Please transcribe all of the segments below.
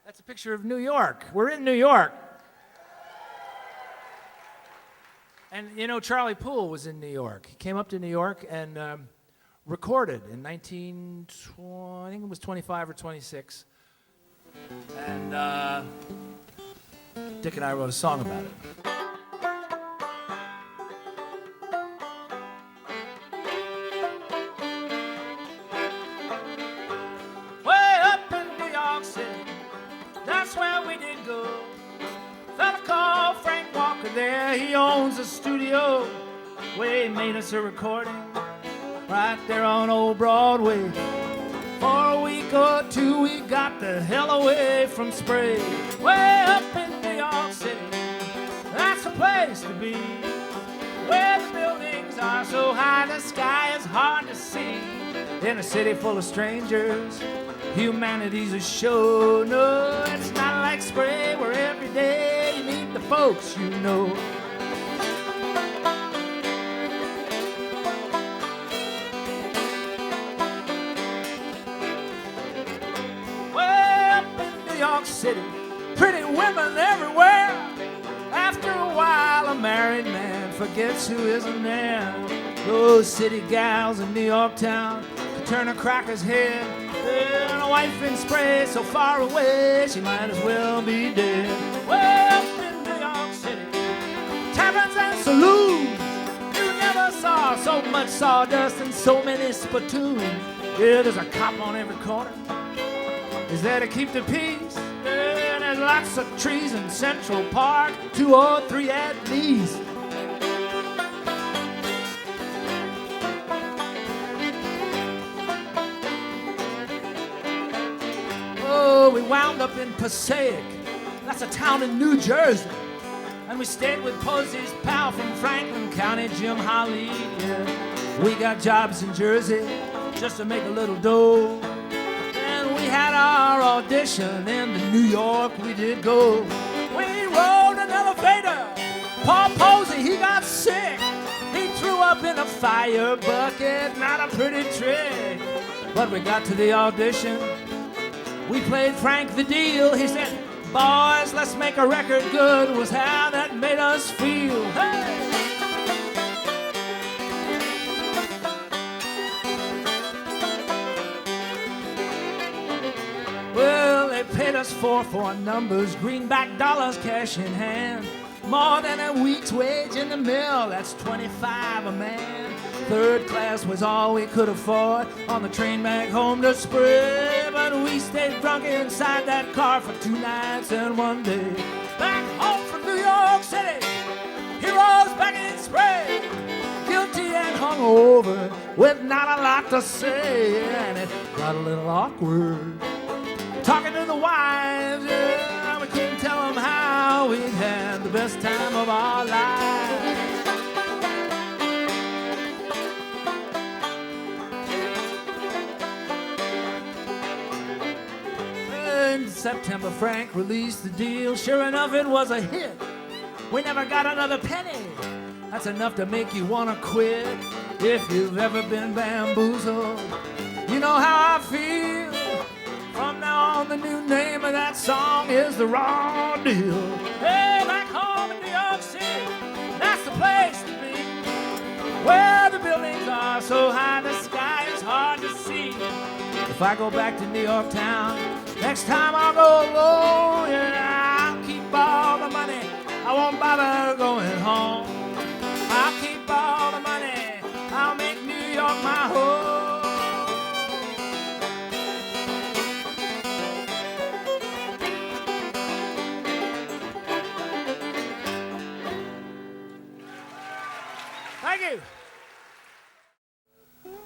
That's a picture of New York. We're in New York. And you know, Charlie Poole was in New York. He came up to New York and recorded in 1920, I think it was 25 or 26. And Dick and I wrote a song about it. Way up in New York City, that's where we did go. Fella called Frank Walker there, he owns a studio where he made us a recording right there on old Broadway. For a week or two we got the hell away from Spray. Way up in New York City, that's the place to be, where the buildings are so high the sky is hard to see. In a city full of strangers, humanity's a show. No, it's not like Spray where every day you meet the folks you know. Way up in New York City, pretty women everywhere. After a while a married man forgets who isn't there. Those city gals in New York town could turn a cracker's head. And a wife in Spray so far away she might as well be dead. Way up in New York City, taverns and saloons, you never saw so much sawdust and so many spittoons. Yeah, there's a cop on every corner, he's there to keep the peace. Yeah, there's lots of trees in Central Park, 2 or 3 at least. We wound up in Passaic, that's a town in New Jersey, and we stayed with Posey's pal from Franklin County, Jim Holly. Yeah. We got jobs in Jersey just to make a little dough, and we had our audition in the New York we did go. We rode an elevator, Paul Posey, he got sick, he threw up in a fire bucket, not a pretty trick. But we got to the audition, we played Frank the Deal. He said, boys, let's make a record good, was how that made us feel. Hey! Well, they paid us 4 numbers, greenback dollars, cash in hand. More than a week's wage in the mill, that's 25 a man. 3rd class was all we could afford on the train back home to Spray. But we stayed drunk inside that car for 2 nights and 1 day. Back home from New York City, heroes back in Spray, guilty and hungover with not a lot to say. And it got a little awkward talking to the wives. Yeah, we couldn't tell them how we had the best time of our lives. In September, Frank released the deal. Sure enough, it was a hit. We never got another penny. That's enough to make you want to quit. If you've ever been bamboozled, you know how I feel. From now on, the new name of that song is The Raw Deal. Hey, back home in New York City, that's the place to be, where the buildings are so high the sky is hard to see. If I go back to New York town, next time I'll go alone. Yeah, I'll keep all the money, I won't bother going home. I'll keep all the money, I'll make New York my home. Thank you.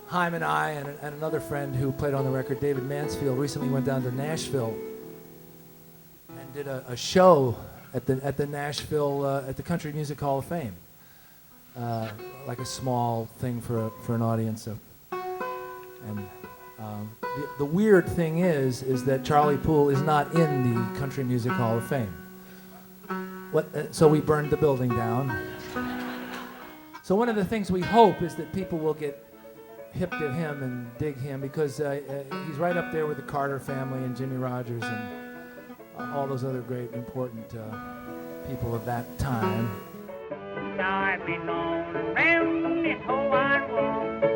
Haim and I and another friend who played on the record, David Mansfield, recently went down to Nashville and did a show at the Nashville at the Country Music Hall of Fame, like a small thing for an audience of. And the weird thing is that Charlie Poole is not in the Country Music Hall of Fame. So we burned the building down. So one of the things we hope is that people will get hip to him and dig him, because he's right up there with the Carter family and Jimmy Rogers and all those other great, important people of that time. Now I've been known around this whole wide world